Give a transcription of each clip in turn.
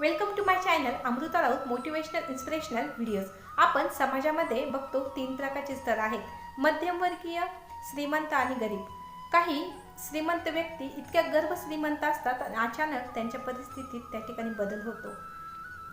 Welcome to my channel Amruta Raut motivational inspirational videos. आपण समाजामध्ये बघतो 3 प्रकारचे स्तर आहेत: मध्यमवर्गीय, श्रीमंत आणि गरीब. काही श्रीमंत व्यक्ती इतक्या गर्भ श्रीमंत असतात आणि अचानक त्यांच्या परिस्थितीत त्या ठिकाणी बदल होतो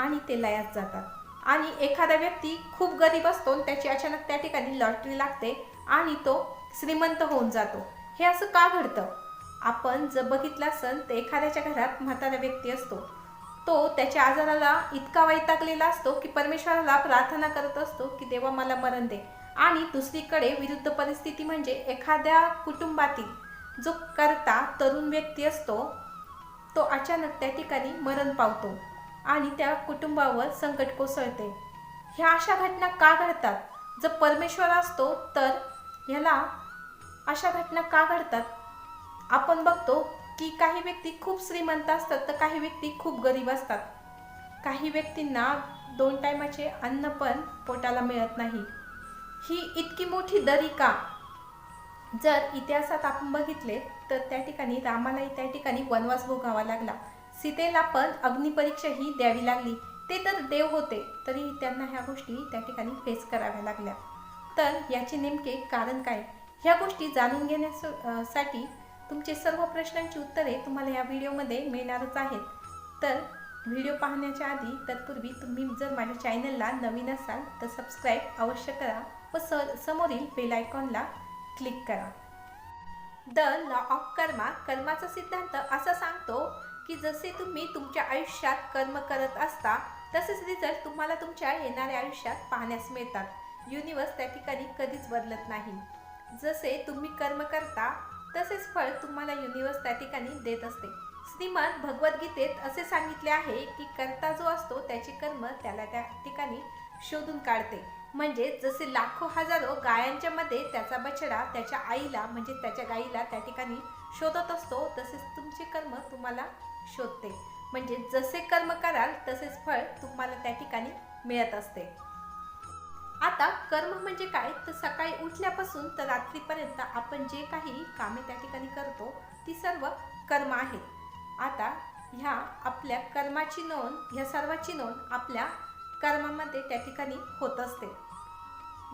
आणि ते लयास जातात. आणि एखादा व्यक्ती खूप गरीब असतो आणि त्याची अचानक त्या ठिकाणी लॉटरी लागते आणि तो श्रीमंत होऊन जातो. हे असं का घडतं? आपण जर बघितलं असेल तर एखाद्याच्या घरात म्हातारा व्यक्ती असतो, तो त्याच्या आजाराला इतका वैतागलेला असतो की परमेश्वराला प्रार्थना करत असतो की देवा मला मरण दे. आणि दुसरीकडे विरुद्ध परिस्थिती म्हणजे एखाद्या कुटुंबातील जो करता तरुण व्यक्ती असतो, तो अचानक त्या ठिकाणी मरण पावतो आणि त्या कुटुंबावर संकट कोसळते. ह्या अशा घटना का घडतात? जर परमेश्वर असतो तर ह्याला अशा घटना का घडतात? आपण बघतो की काही व्यक्ती खूप श्रीमंत असतात तर काही व्यक्ती खूप गरीब असतात. काही व्यक्तींना 2 टायमाचे अन्न पण पोटाला मिळत नाही. ही इतकी मोठी दरी का? जर इतिहासात आपण बघितले तर त्या ठिकाणी रामालाही त्या ठिकाणी वनवास भोगावा लागला. सीतेला पण अग्निपरीक्षा ही द्यावी लागली. ते तर देव होते तरीही त्यांना ह्या गोष्टी त्या ठिकाणी फेस कराव्या लागल्या. तर याचे नेमके कारण काय? ह्या गोष्टी जाणून घेण्यासाठी तुमचे सर्व प्रश्नांची उत्तरे तुम्हाला या व्हिडिओमध्ये मिळणारच आहेत. तर व्हिडिओ पाहण्याच्या आधी तत्पूर्वी तुम्ही जर माझ्या चॅनलला नवीन असाल तर सबस्क्राईब अवश्य करा व समोरील बेल आयकॉनला क्लिक करा. द लॉ ऑफ कर्मा, कर्माचा सिद्धांत असा सांगतो की जसे तुम्ही तुमच्या आयुष्यात कर्म करत असता तसेच रिझल्ट तुम्हाला तुमच्या येणाऱ्या आयुष्यात पाहण्यास मिळतात. युनिवर्स त्या ठिकाणी कधीच बदलत नाही. जसे तुम्ही कर्म करता तसेच फळ तुम्हाला युनिवर्स त्या ठिकाणी देत असते. श्रीमद भगवद्गीतेत असे सांगितले आहे की कर्ता जो असतो त्याचे कर्म त्याला त्या ठिकाणी शोधून काढते. म्हणजे जसे लाखो हजारो गायांच्या मध्ये त्याचा बछडा त्याच्या आईला म्हणजे त्याच्या गाईला त्या ठिकाणी शोधत असतो, तसेच तुमचे कर्म तुम्हाला शोधते. म्हणजे जसे कर्म कराल तसेच फळ तुम्हाला त्या ठिकाणी मिळत असते. आता कर्म म्हणजे काय? तर सकाळी उठल्यापासून तर रात्रीपर्यंत आपण जे काही कामे त्या ठिकाणी करतो ती सर्व कर्म आहेत. आता ह्या आपल्या कर्माची नोंद, ह्या सर्वाची नोंद आपल्या कर्मामध्ये त्या ठिकाणी होत असते.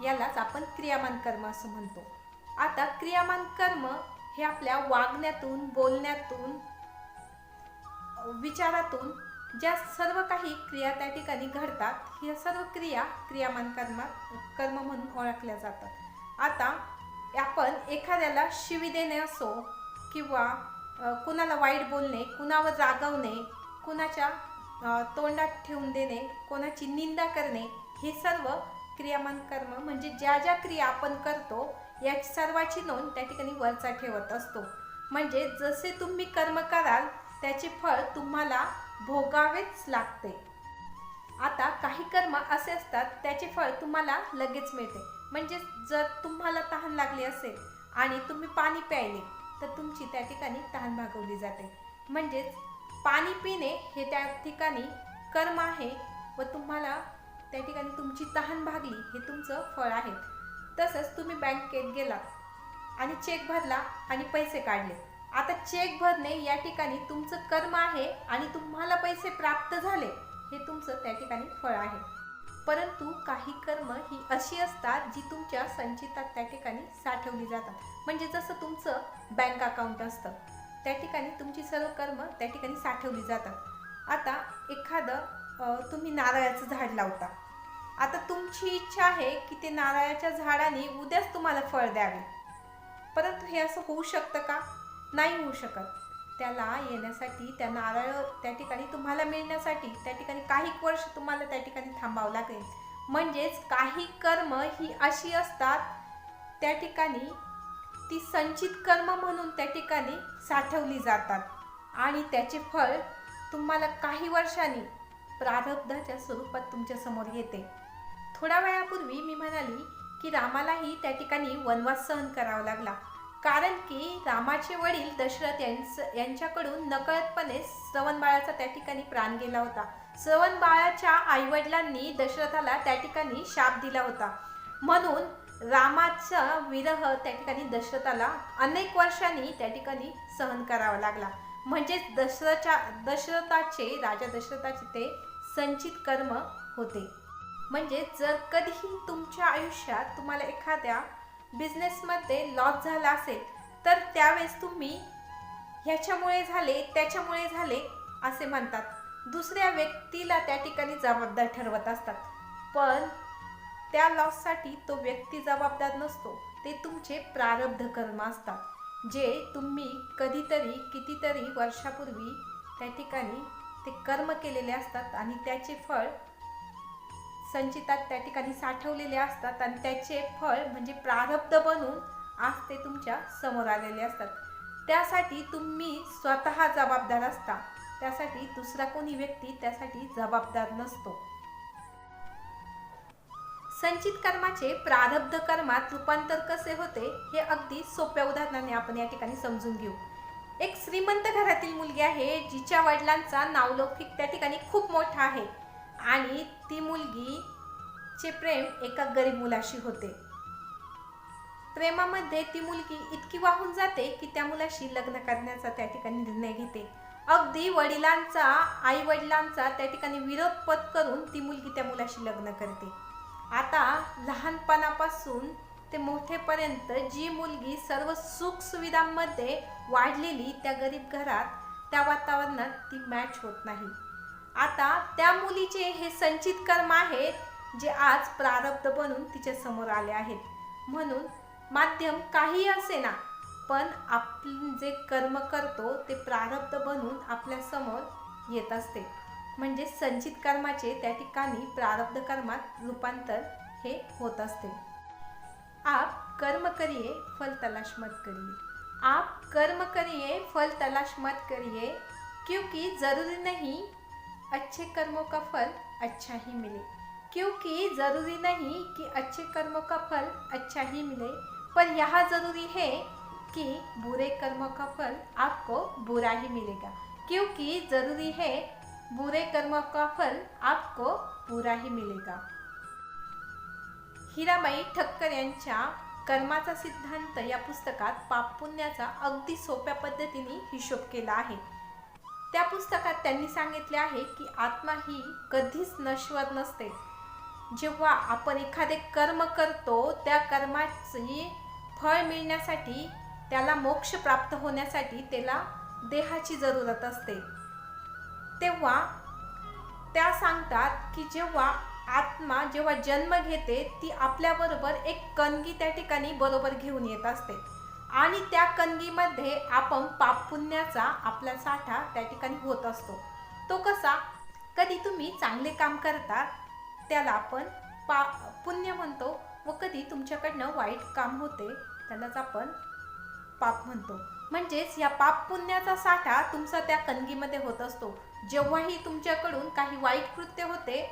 यालाच आपण क्रियामान कर्म असं म्हणतो. आता क्रियामान कर्म हे आपल्या वागण्यातून, बोलण्यातून, विचारातून ज्या सर्व काही क्रिया त्या ठिकाणी घडतात, ह्या सर्व क्रिया क्रियामान कर्म म्हणून ओळखल्या जातात. आता आपण एखाद्याला शिवी देणे असो किंवा कुणाला वाईट बोलणे, कुणावर रागवणे, कुणाच्या तोंडात ठेवून देणे, कोणाची निंदा करणे, हे सर्व क्रियामान कर्म म्हणजे ज्या ज्या क्रिया आपण करतो या सर्वाची नोंद त्या ठिकाणी वरचा ठेवत असतो. म्हणजे जसे तुम्ही कर्म कराल त्याचे फळ तुम्हाला भोगावेच लागते. आता काही कर्म असे असतात त्याचे फळ तुम्हाला लगेच मिळते. म्हणजे जर तुम्हाला तहान लागली असेल आणि तुम्ही पाणी प्यायले तर तुमची त्या ठिकाणी तहान भागवली जाते. म्हणजेच पाणी पिणे हे त्या ठिकाणी कर्म आहे व तुम्हाला त्या ठिकाणी तुमची तहान भागली हे तुमचं फळ आहे. तसंच तुम्ही बँकेत गेलात आणि चेक भरला आणि पैसे काढले. आता चेक भरणे या ठिकाणी तुमचं कर्म आहे आणि तुम्हाला पैसे प्राप्त झाले हे तुमचं त्या ठिकाणी फळ आहे. परंतु काही कर्म ही अशी असतात जी तुमच्या संचितात त्या ठिकाणी साठवली जातात. म्हणजे जसं तुमचं बँक अकाउंट असतं त्या ठिकाणी तुमची सर्व कर्म त्या ठिकाणी साठवली जातात. आता एखादं तुम्ही नारळाचं झाड लावता. आता तुमची इच्छा आहे की ते नारळाच्या झाडाने उद्याच तुम्हाला फळ द्यावे, परंतु हे असं होऊ शकतं का? नाही होऊ शकत. त्याला येण्यासाठी, त्या नारळ त्या ठिकाणी तुम्हाला मिळण्यासाठी त्या ठिकाणी काही वर्ष तुम्हाला त्या ठिकाणी थांबावं लागेल. म्हणजेच काही कर्म ही अशी असतात त्या ठिकाणी ती संचित कर्म म्हणून त्या ठिकाणी साठवली जातात आणि त्याचे फळ तुम्हाला काही वर्षांनी प्रारब्धाच्या स्वरूपात तुमच्या समोर येते. थोड्या वेळापूर्वी मी म्हणाली की रामालाही त्या ठिकाणी वनवास सहन करावा लागला, कारण की रामाचे वडील दशरथ यांच्याकडून नकळतपणे श्रवणबाळाचा त्या ठिकाणी प्राण गेला होता. श्रवणबाळाच्या आईवडिलांनी दशरथाला त्या ठिकाणी शाप दिला होता. म्हणून रामाचा विरह त्या ठिकाणी दशरथाला अनेक वर्षांनी त्या ठिकाणी सहन करावा लागला. म्हणजेच राजा दशरथाचे ते संचित कर्म होते. म्हणजे जर कधीही तुमच्या आयुष्यात तुम्हाला एखाद्या बिझनेसमध्ये लॉस झाला असेल तर त्यावेळेस तुम्ही ह्याच्यामुळे झाले त्याच्यामुळे झाले असे म्हणतात. दुसऱ्या व्यक्तीला त्या ठिकाणी जबाबदार ठरवत असतात, पण त्या लॉससाठी तो व्यक्ती जबाबदार नसतो. ते तुमचे प्रारब्ध कर्म असतात, जे तुम्ही कधीतरी कितीतरी वर्षापूर्वी त्या ठिकाणी ते कर्म केलेले असतात आणि त्याचे फळ संचितात त्या ठिकाणी साठवलेले असतात आणि त्याचे फळ म्हणजे प्रारब्ध बनून आज ते तुमच्या समोर आलेले असतात. त्यासाठी तुम्ही स्वतः जबाबदार असता, त्यासाठी दुसरा कोणी व्यक्ती त्यासाठी जबाबदार नसतो. संचित कर्माचे प्रारब्ध कर्मात रूपांतर कसे होते हे अगदी सोप्या उदाहरणाने आपण या ठिकाणी समजून घेऊ. एक श्रीमंत घरातील मुलगी आहे, जिच्या वडिलांचा नावलौकिक त्या ठिकाणी खूप मोठा आहे आणि ती मुलगीचे प्रेम एका गरीब मुलाशी होते. प्रेमामध्ये ती मुलगी इतकी वाहून जाते की त्या मुलाशी लग्न करण्याचा त्या ठिकाणी निर्णय घेते. अगदी आई वडिलांचा त्या ठिकाणी विरोध पत्करून ती मुलगी त्या मुलाशी लग्न करते. आता लहानपणापासून ते मोठेपर्यंत जी मुलगी सर्व सुख सुविधांमध्ये वाढलेली त्या गरीब घरात त्या वातावरणात ती मॅच होत नाही. आता त्या मुलीचे हे संचित कर्म आहेत जे आज प्रारब्ध बनून तिच्या समोर आले आहेत. म्हणून माध्यम काही असे ना, पण आपण जे कर्म करतो ते प्रारब्ध बनून आपल्या समोर येत असते. म्हणजे संचित कर्माचे त्या ठिकाणी प्रारब्ध कर्मात रूपांतर हे होत असते. आप कर्म करिए फल तलाश मत करिए. आप कर्म करिए फल तलाश मत करिए, क्योंकि जरूरी नहीं अच्छे कर्मों का फल अच्छा ही मिले. क्योंकि जरूरी नहीं कि अच्छे कर्मों का फल अच्छा ही मिले, पर यह जरूरी है कि बुरे कर्मों का फल आपको बुरा ही मिलेगा. क्योंकि जरूरी है बुरे कर्मों का फल आपको बुरा ही मिलेगा. हिराबाई ठक्कर यांच्या कर्माचा सिद्धांत या पुस्तकात पाप पुण्याचा अगदी सोप्या पद्धतीने हिशोब केला आहे. त्या पुस्तकात त्यांनी सांगितले आहे की आत्मा ही कधीच नश्वर नसते. जेव्हा आपण एखादे कर्म करतो त्या कर्माचे फळ मिळण्यासाठी, त्याला मोक्ष प्राप्त होण्यासाठी त्याला देहाची जरूरत असते. तेव्हा त्या सांगतात की जेव्हा आत्मा जन्म घेते ती आपल्याबरोबर एक कणगी त्या ठिकाणी बरोबर घेऊन येत असते आणि त्या कणगीमध्ये आपण पाप पुण्याचा आपला साठा त्या ठिकाणी होत असतो. तो कसा? कधी तुम्ही चांगले काम करता त्याला आपण पुण्य म्हणतो व कधी तुमच्याकडनं वाईट काम होते त्यालाच आपण पाप म्हणतो. म्हणजेच या पाप पुण्याचा साठा तुमचा त्या कणगीमध्ये होत असतो. जेव्हाही तुमच्याकडून काही वाईट कृत्य होते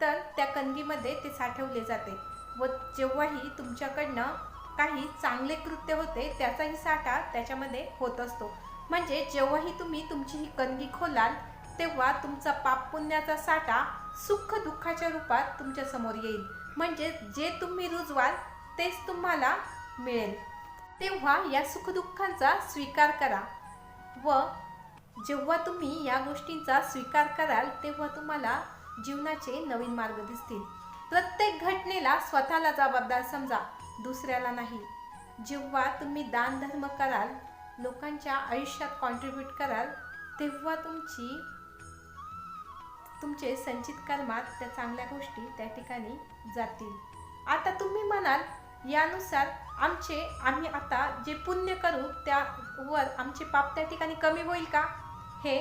तर त्या कणगीमध्ये ते साठवले जाते व जेव्हाही तुमच्याकडनं काही चांगले कृत्य होते त्याचाही साठा त्याच्यामध्ये होत असतो. म्हणजे जेव्हाही तुम्ही तुमची ही कणगी खोलाल तेव्हा तुमचा पाप पुण्याचा साठा सुख दुःखाच्या रूपात तुमच्या समोर येईल. म्हणजे जे तुम्ही रुजवाल तेच तुम्हाला मिळेल. तेव्हा या सुखदुःखांचा स्वीकार करा व जेव्हा तुम्ही या गोष्टींचा स्वीकार कराल तेव्हा तुम्हाला जीवनाचे नवीन मार्ग दिसतील. प्रत्येक घटनेला स्वतःला जबाबदार समजा, दुसऱ्याला नाही. जेव्हा तुम्ही दान धर्म कराल, लोकांच्या आयुष्यात कॉन्ट्रीब्यूट कराल तेव्हा तुमचे संचित कर्मात त्या चांगल्या गोष्टी त्या ठिकाणी जातील. आता तुम्ही म्हणाल यानुसार आम्ही आता जे पुण्य करू त्यावर आमचे पाप त्या ठिकाणी कमी होईल का? हे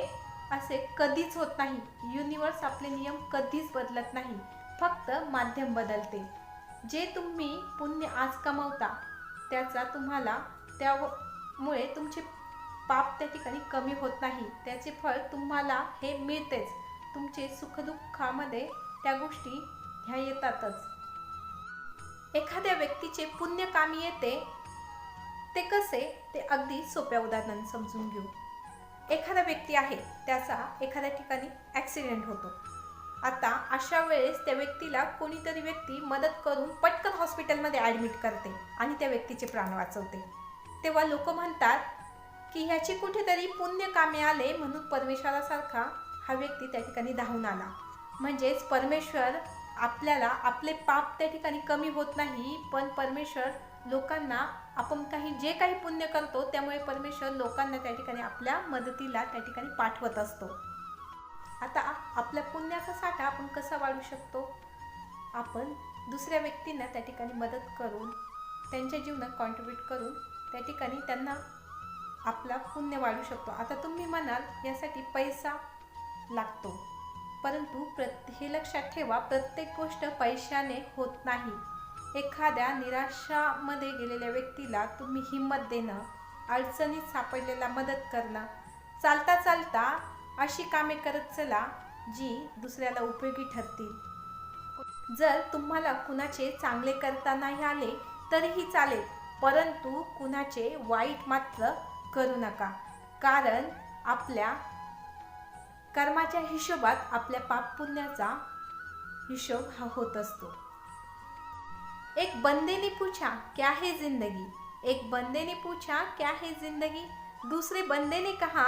असे कधीच होत नाही. युनिवर्स आपले नियम कधीच बदलत नाही, फक्त माध्यम बदलते. जे तुम्ही पुण्य आज कमवता त्याचा तुम्हाला त्यामुळे तुमचे पाप त्या ठिकाणी कमी होत नाही. त्याचे फळ तुम्हाला हे मिळतेच. तुमचे सुखदुःखामध्ये त्या गोष्टी ह्या येतातच. एखाद्या व्यक्तीचे पुण्य कामी येते ते कसे ते अगदी सोप्या उदाहरणाने समजून घेऊ. एखादा व्यक्ती आहे, त्याचा एखाद्या ठिकाणी ॲक्सिडेंट होतो. आता अशा वेळेस त्या व्यक्तीला कोणीतरी व्यक्ती मदत करून पटकन हॉस्पिटलमध्ये ॲडमिट करते आणि त्या व्यक्तीचे प्राण वाचवते. तेव्हा लोक म्हणतात की ह्याची कुठेतरी पुण्य कामे आले म्हणून परमेश्वरासारखा हा व्यक्ती त्या ठिकाणी धावून आला. म्हणजेच परमेश्वर आपल्याला आपले पाप त्या ठिकाणी कमी होत नाही, पण परमेश्वर लोकांना आपण जे काही पुण्य करतो त्यामुळे परमेश्वर लोकांना त्या ठिकाणी आपल्या मदतीला त्या ठिकाणी पाठवत असतो. आता आपल्या पुण्याचा साठा आपण कसा वाढवू शकतो? आपण दुसऱ्या व्यक्तींना त्या ठिकाणी मदत करून, त्यांच्या जीवनात कॉन्ट्रीब्यूट करून त्या ठिकाणी त्यांना आपला पुण्य वाढवू शकतो. आता तुम्ही म्हणाल यासाठी पैसा लागतो, परंतु हे लक्षात ठेवा, प्रत्येक गोष्ट पैशाने होत नाही. एखाद्या निराशामध्ये गेलेल्या व्यक्तीला तुम्ही हिंमत देणं, अडचणीत सापडलेला मदत करणं, चालता चालता अशी कामे करत चला जी दुसऱ्याला उपयोगी ठरतील. जर तुम्हाला कुणाचे चांगले करता नाही आले तरीही चालेल, परंतु कुणाचे वाईट मात्र करू नका, कारण आपल्या कर्माच्या हिशोबात आपल्या पाप पुण्याचा हिशोब हा होत असतो. एक बंदे ने पूछा क्या है जिंदगी, एक बंदे ने पूछा क्या है जिंदगी, दूसरे बंदे ने कहा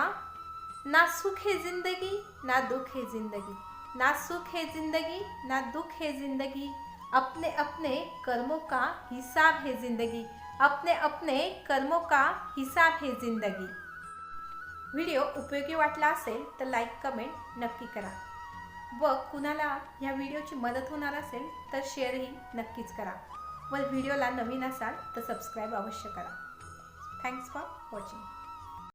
ना सुख है जिंदगी ना दुख है जिंदगी, ना सुख है जिंदगी ना दुख है जिंदगी, अपने अपने कर्मों का हिसाब है जिंदगी, अपने अपने कर्मों का हिसाब है जिंदगी. व्हिडिओ उपयोगी वाटला असेल तर लाईक कमेंट नक्की करा व कुणाला ह्या व्हिडिओची मदत होणार असेल तर शेअरही नक्कीच करा व व्हिडिओला नवीन असाल तर सबस्क्राईब अवश्य करा. Thanks for watching.